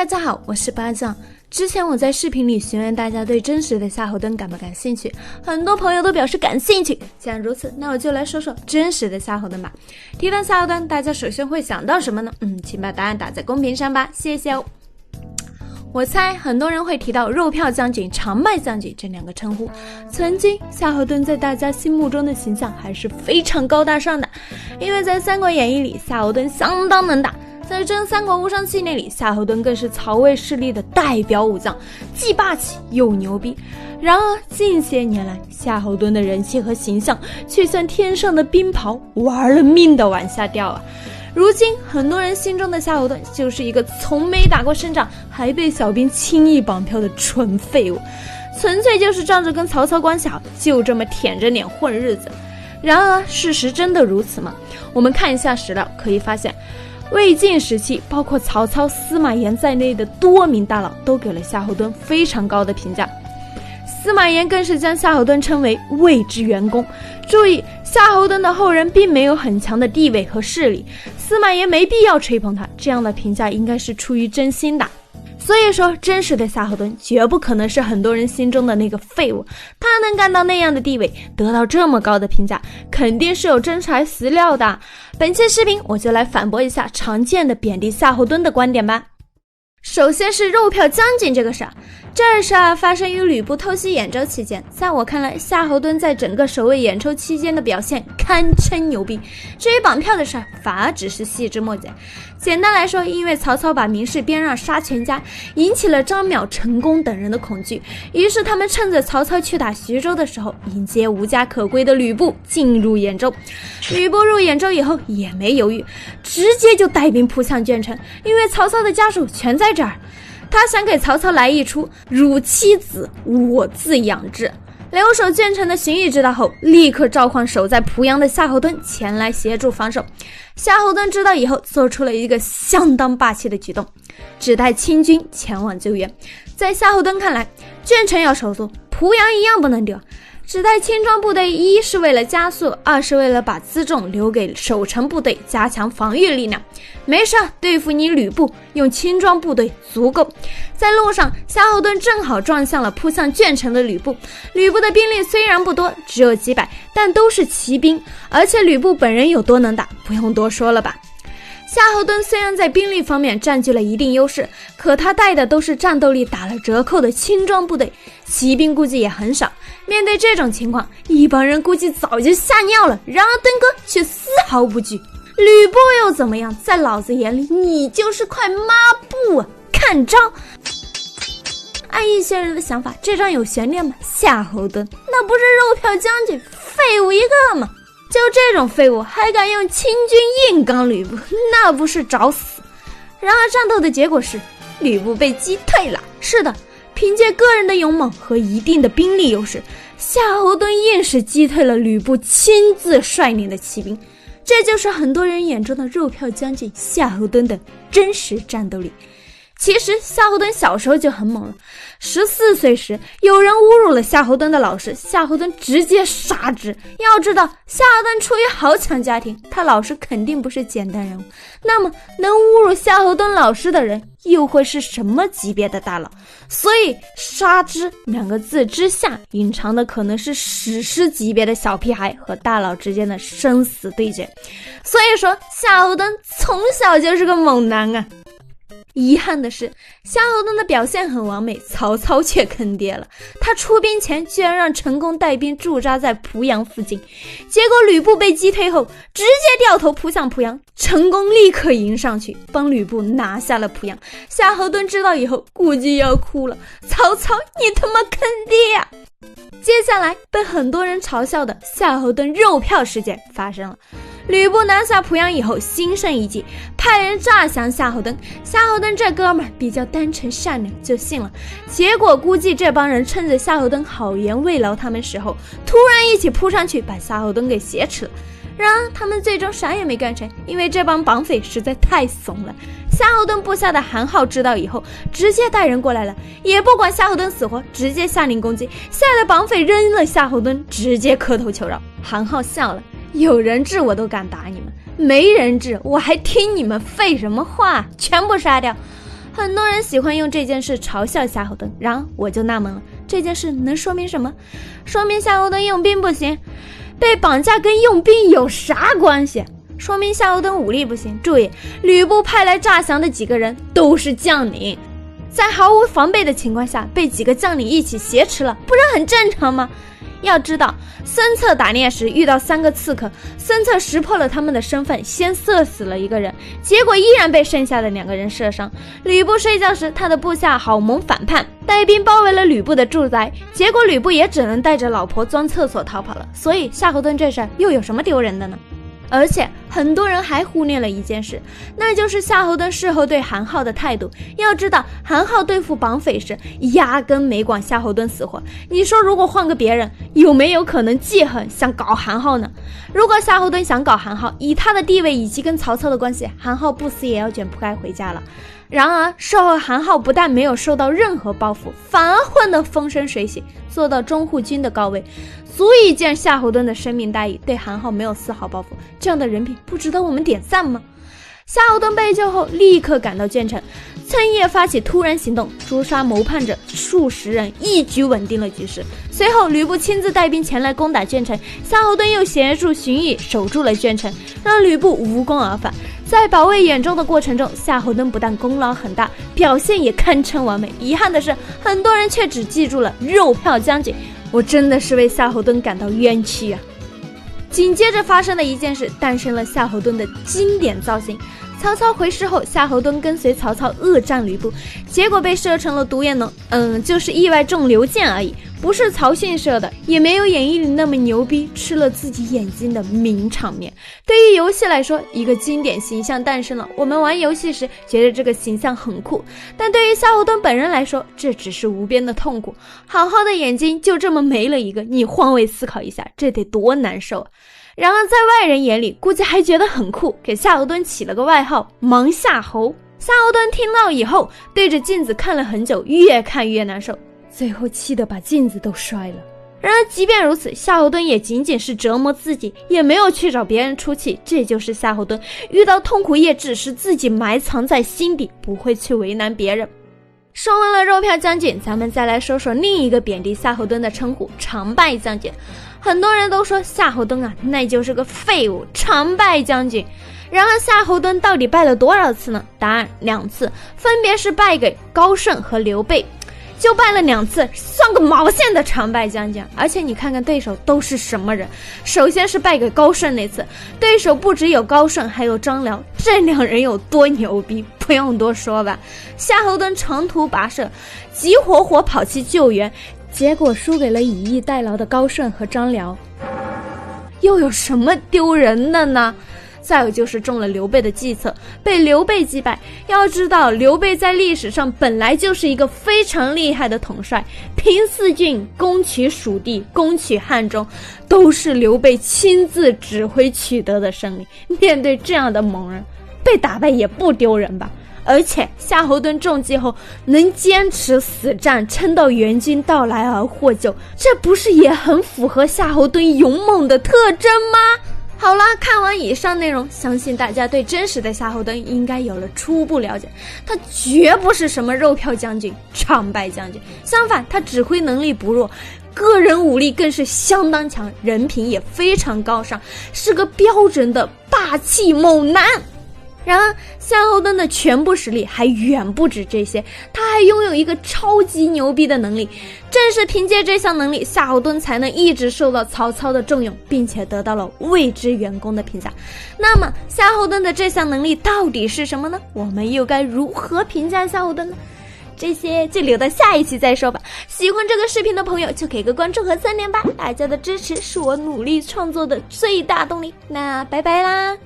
大家好，我是巴酱。之前我在视频里询问大家对真实的夏侯惇感不感兴趣，很多朋友都表示感兴趣。既然如此，那我就来说说真实的夏侯惇吧。提到夏侯惇，大家首先会想到什么呢？请把答案打在公屏上吧，谢谢哦。我猜很多人会提到肉票将军、长麦将军这两个称呼。曾经夏侯惇在大家心目中的形象还是非常高大上的，因为在《三国演义》里夏侯惇相当能打，在《真三国无双系列》里夏侯惇更是曹魏势力的代表武将，既霸气又牛逼。然而近些年来夏侯惇的人气和形象却像天上的冰雹，玩了命的往下掉啊。如今很多人心中的夏侯惇就是一个从没打过胜仗还被小兵轻易绑票的纯废物，纯粹就是仗着跟曹操关系好，就这么舔着脸混日子。然而事实真的如此吗？我们看一下史料可以发现，魏晋时期包括曹操、司马炎在内的多名大佬都给了夏侯惇非常高的评价，司马炎更是将夏侯惇称为魏之元公。注意，夏侯惇的后人并没有很强的地位和势力，司马炎没必要吹捧他，这样的评价应该是出于真心的。所以说真实的夏侯惇绝不可能是很多人心中的那个废物，他能干到那样的地位，得到这么高的评价，肯定是有真材实料的。本期视频我就来反驳一下常见的贬低夏侯惇的观点吧。首先是肉票将军这个事儿，这事儿发生于吕布偷袭兖州期间，在我看来夏侯惇在整个守卫兖州期间的表现堪称牛逼，至于绑票的事儿反而只是细枝末节。简单来说，因为曹操把明示边让杀全家，引起了张邈、陈宫等人的恐惧，于是他们趁着曹操去打徐州的时候，迎接无家可归的吕布进入兖州。吕布入兖州以后也没犹豫，直接就带兵扑向鄄城，因为曹操的家属全在这儿，他想给曹操来一出汝妻子我自养之。留守鄄城的荀彧知道后，立刻召唤守在濮阳的夏侯惇前来协助防守。夏侯惇知道以后，做出了一个相当霸气的举动，只带清军前往救援。在夏侯惇看来，鄄城要守住，濮阳一样不能丢。只带轻装部队，一是为了加速，二是为了把辎重留给守城部队，加强防御力量。没事，对付你吕布，用轻装部队足够。在路上，夏侯惇正好撞向了扑向鄄城的吕布。吕布的兵力虽然不多，只有几百，但都是骑兵，而且吕布本人有多能打，不用多说了吧。夏侯惇虽然在兵力方面占据了一定优势，可他带的都是战斗力打了折扣的轻装部队，骑兵估计也很少。面对这种情况，一帮人估计早就吓尿了，然而惇哥却丝毫不惧。吕布又怎么样？在老子眼里，你就是块抹布啊！看招！按一些人的想法，这张有悬念吗？夏侯惇那不是肉票将军，废物一个吗？就这种废物还敢用清军硬刚吕布，那不是找死。然而战斗的结果是吕布被击退了。是的，凭借个人的勇猛和一定的兵力优势，夏侯惇硬是击退了吕布亲自率领的骑兵。这就是很多人眼中的肉票将军夏侯惇的真实战斗力。其实夏侯惇小时候就很猛了，14岁时有人侮辱了夏侯惇的老师，夏侯惇直接杀之。要知道夏侯惇出于豪强家庭，他老师肯定不是简单人物，那么能侮辱夏侯惇老师的人又会是什么级别的大佬？所以杀之两个字之下隐藏的可能是史诗级别的小屁孩和大佬之间的生死对决。所以说夏侯惇从小就是个猛男啊。遗憾的是，夏侯惇的表现很完美，曹操却坑爹了。他出兵前居然让陈宫带兵驻扎在濮阳附近，结果吕布被击退后，直接掉头扑向濮阳，陈宫立刻迎上去，帮吕布拿下了濮阳。夏侯惇知道以后，估计要哭了。曹操，你他妈坑爹呀！接下来被很多人嘲笑的夏侯惇肉票事件发生了。吕布拿下濮阳以后，心生一计，派人诈降夏侯惇。夏侯惇这哥们儿比较单纯善良，就信了。结果估计这帮人趁着夏侯惇好言慰劳他们时候，突然一起扑上去把夏侯惇给挟持了。然而他们最终啥也没干成，因为这帮绑匪实在太怂了。夏侯惇部下的韩浩知道以后，直接带人过来了，也不管夏侯惇死活，直接下令攻击。吓得绑匪扔了夏侯惇，直接磕头求饶。韩浩笑了，有人质我都敢打你们，没人质我还听你们废什么话，全部杀掉。很多人喜欢用这件事嘲笑夏侯惇，然而我就纳闷了，这件事能说明什么？说明夏侯惇用兵不行？被绑架跟用兵有啥关系？说明夏侯惇武力不行。注意，吕布派来诈降的几个人都是将领，在毫无防备的情况下被几个将领一起挟持了，不是很正常吗？要知道，孙策打猎时遇到3个刺客，孙策识破了他们的身份，先射死了一个人，结果依然被剩下的2个人射伤。吕布睡觉时，他的部下郝萌反叛，带兵包围了吕布的住宅，结果吕布也只能带着老婆钻厕所逃跑了。所以夏侯惇这事儿又有什么丢人的呢？而且很多人还忽略了一件事，那就是夏侯惇事后对韩浩的态度。要知道，韩浩对付绑匪时压根没管夏侯惇死活，你说如果换个别人，有没有可能记恨想搞韩浩呢？如果夏侯惇想搞韩浩，以他的地位以及跟曹操的关系，韩浩不死也要卷铺盖回家了。然而事后韩浩不但没有受到任何报复，反而混得风生水起，做到中护军的高位，足以见夏侯惇的生命大义，对韩浩没有丝毫报复，这样的人品不值得我们点赞吗？夏侯惇被救后立刻赶到鄄城，趁夜发起突然行动，诛杀谋叛者数十人，一举稳定了局势。随后吕布亲自带兵前来攻打鄄城，夏侯惇又协助荀彧守住了鄄城，让吕布无功而返。在保卫兖州的过程中，夏侯惇不但功劳很大，表现也堪称完美。遗憾的是，很多人却只记住了肉票将军，我真的是为夏侯惇感到冤屈啊！紧接着发生的一件事，诞生了夏侯惇的经典造型。曹操回师后，夏侯惇跟随曹操恶战吕布，结果被射成了独眼龙，就是意外中流箭而已，不是曹训射的，也没有演义里那么牛逼，吃了自己眼睛的名场面。对于游戏来说，一个经典形象诞生了，我们玩游戏时觉得这个形象很酷，但对于夏侯惇本人来说，这只是无边的痛苦。好好的眼睛就这么没了一个，你换位思考一下，这得多难受啊！然而在外人眼里估计还觉得很酷，给夏侯惇起了个外号盲夏侯。夏侯惇听到以后，对着镜子看了很久，越看越难受，最后气得把镜子都摔了。然而即便如此，夏侯惇也仅仅是折磨自己，也没有去找别人出气，这就是夏侯惇，遇到痛苦也只是自己埋藏在心底，不会去为难别人。说完了肉票将军，咱们再来说说另一个贬低夏侯惇的称呼，常败将军。很多人都说夏侯惇啊，那就是个废物，常败将军。然而夏侯惇到底败了多少次呢？答案2次，分别是败给高顺和刘备。就败了2次，算个毛线的常败将军。而且你看看对手都是什么人，首先是败给高顺那次，对手不只有高顺，还有张辽，这2人有多牛逼不用多说吧。夏侯惇长途跋涉，急火跑去救援，结果输给了以逸待劳的高顺和张辽，又有什么丢人的呢？再有就是中了刘备的计策，被刘备击败。要知道刘备在历史上本来就是一个非常厉害的统帅，平4郡，攻取蜀地，攻取汉中，都是刘备亲自指挥取得的胜利。面对这样的猛人，被打败也不丢人吧？而且夏侯惇中计后能坚持死战，撑到援军到来而获救，这不是也很符合夏侯惇勇猛的特征吗？好了，看完以上内容，相信大家对真实的夏侯惇应该有了初步了解。他绝不是什么肉票将军、常败将军，相反，他指挥能力不弱，个人武力更是相当强，人品也非常高尚，是个标准的霸气猛男。然而夏侯惇的全部实力还远不止这些，他还拥有一个超级牛逼的能力，正是凭借这项能力，夏侯惇才能一直受到曹操的重用，并且得到了为之元功的评价。那么夏侯惇的这项能力到底是什么呢？我们又该如何评价夏侯惇呢？这些就留到下一期再说吧。喜欢这个视频的朋友就给个关注和3连吧，大家的支持是我努力创作的最大动力。那拜拜啦。